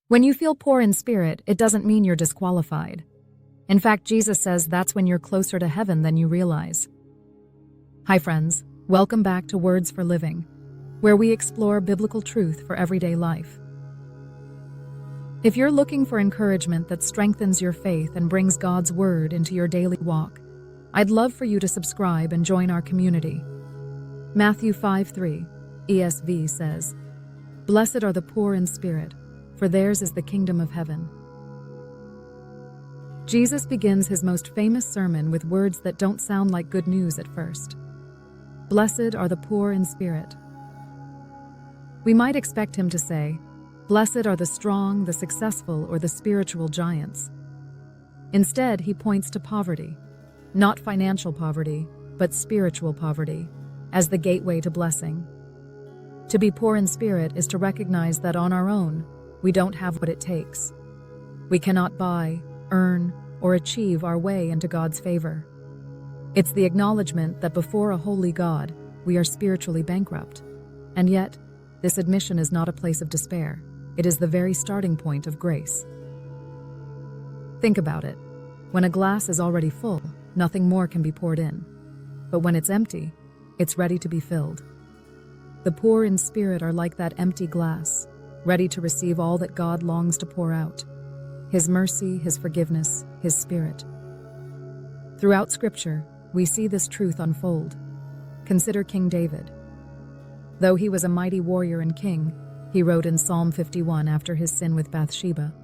When you feel poor in spirit, it doesn't mean you're disqualified. In fact, Jesus says that's when you're closer to heaven than you realize. Hi friends, welcome back to Words for Living, where we explore biblical truth for everyday life. If you're looking for encouragement that strengthens your faith and brings God's word into your daily walk, I'd love for you to subscribe and join our community. Matthew 5:3, ESV says, "Blessed are the poor in spirit, for theirs is the kingdom of heaven." Jesus begins his most famous sermon with words that don't sound like good news at first. Blessed are the poor in spirit. We might expect him to say, blessed are the strong, the successful, or the spiritual giants. Instead, he points to poverty, not financial poverty, but spiritual poverty, as the gateway to blessing. To be poor in spirit is to recognize that on our own, we don't have what it takes. We cannot buy, earn, or achieve our way into God's favor. It's the acknowledgement that before a holy God, we are spiritually bankrupt. And yet, this admission is not a place of despair. It is the very starting point of grace. Think about it. When a glass is already full, nothing more can be poured in. But when it's empty, it's ready to be filled. The poor in spirit are like that empty glass, ready to receive all that God longs to pour out: His mercy, His forgiveness, His Spirit. Throughout Scripture, we see this truth unfold. Consider King David. Though he was a mighty warrior and king, he wrote in Psalm 51 after his sin with Bathsheba,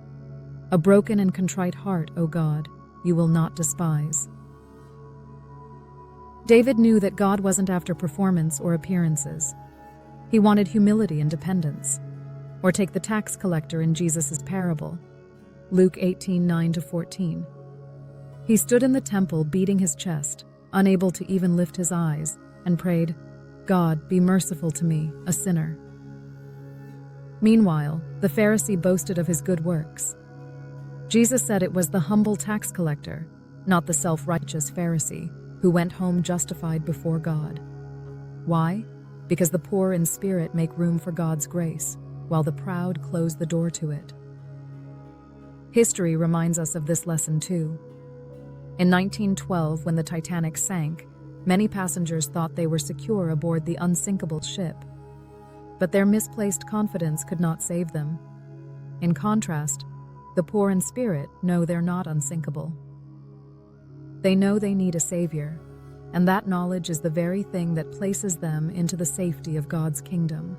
"A broken and contrite heart, O God, you will not despise." David knew that God wasn't after performance or appearances. He wanted humility and dependence. Or take the tax collector in Jesus' parable, Luke 18:9-14. He stood in the temple beating his chest, unable to even lift his eyes, and prayed, "God, be merciful to me, a sinner." Meanwhile, the Pharisee boasted of his good works. Jesus said it was the humble tax collector, not the self-righteous Pharisee, who went home justified before God. Why? Because the poor in spirit make room for God's grace, while the proud close the door to it. History reminds us of this lesson too. In 1912, when the Titanic sank, many passengers thought they were secure aboard the unsinkable ship. But their misplaced confidence could not save them. In contrast, the poor in spirit know they're not unsinkable. They know they need a savior, and that knowledge is the very thing that places them into the safety of God's kingdom.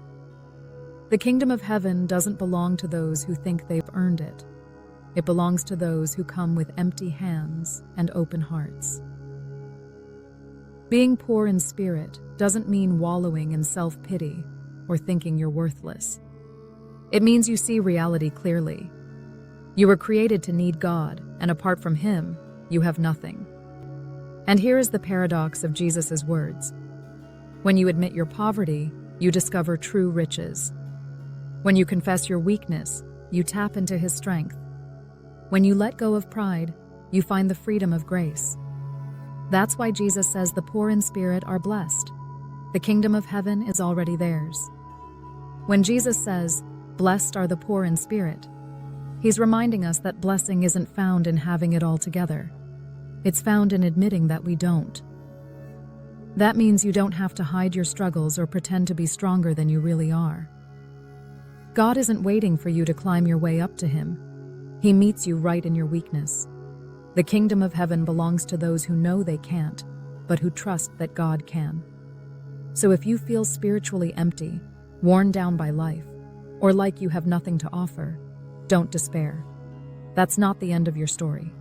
The kingdom of heaven doesn't belong to those who think they've earned it. It belongs to those who come with empty hands and open hearts. Being poor in spirit doesn't mean wallowing in self-pity or thinking you're worthless. It means you see reality clearly. You were created to need God, and apart from Him, you have nothing. And here is the paradox of Jesus' words. When you admit your poverty, you discover true riches. When you confess your weakness, you tap into His strength. When you let go of pride, you find the freedom of grace. That's why Jesus says the poor in spirit are blessed. The kingdom of heaven is already theirs. When Jesus says, "Blessed are the poor in spirit," He's reminding us that blessing isn't found in having it all together. It's found in admitting that we don't. That means you don't have to hide your struggles or pretend to be stronger than you really are. God isn't waiting for you to climb your way up to Him. He meets you right in your weakness. The kingdom of heaven belongs to those who know they can't, but who trust that God can. So if you feel spiritually empty, worn down by life, or like you have nothing to offer, don't despair. That's not the end of your story.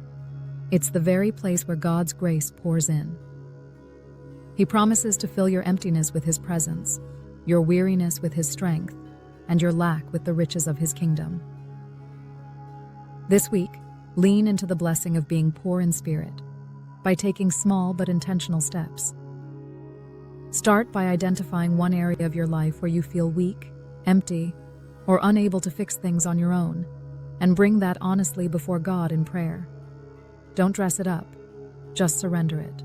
It's the very place where God's grace pours in. He promises to fill your emptiness with His presence, your weariness with His strength, and your lack with the riches of His kingdom. This week, lean into the blessing of being poor in spirit by taking small but intentional steps. Start by identifying one area of your life where you feel weak, empty, or unable to fix things on your own, and bring that honestly before God in prayer. Don't dress it up, just surrender it.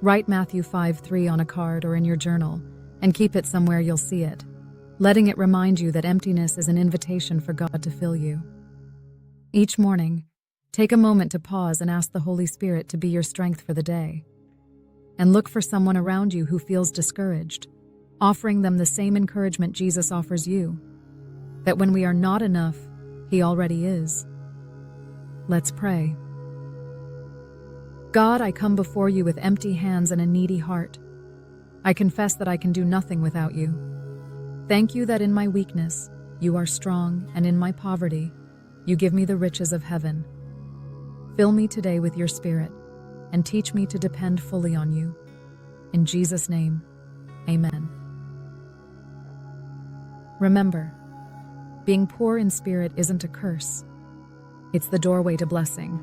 Write Matthew 5:3 on a card or in your journal, and keep it somewhere you'll see it. letting it remind you that emptiness is an invitation for God to fill you. Each morning, take a moment to pause and ask the Holy Spirit to be your strength for the day. And look for someone around you who feels discouraged, offering them the same encouragement Jesus offers you, that when we are not enough, He already is. Let's pray. God, I come before you with empty hands and a needy heart. I confess that I can do nothing without you. Thank you that in my weakness, you are strong, and in my poverty, you give me the riches of heaven. Fill me today with your Spirit, and teach me to depend fully on you. In Jesus' name, amen. Remember, being poor in spirit isn't a curse. It's the doorway to blessing.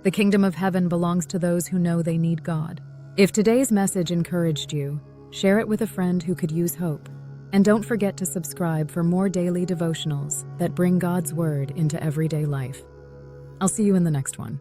The kingdom of heaven belongs to those who know they need God. If today's message encouraged you, share it with a friend who could use hope. And don't forget to subscribe for more daily devotionals that bring God's Word into everyday life. I'll see you in the next one.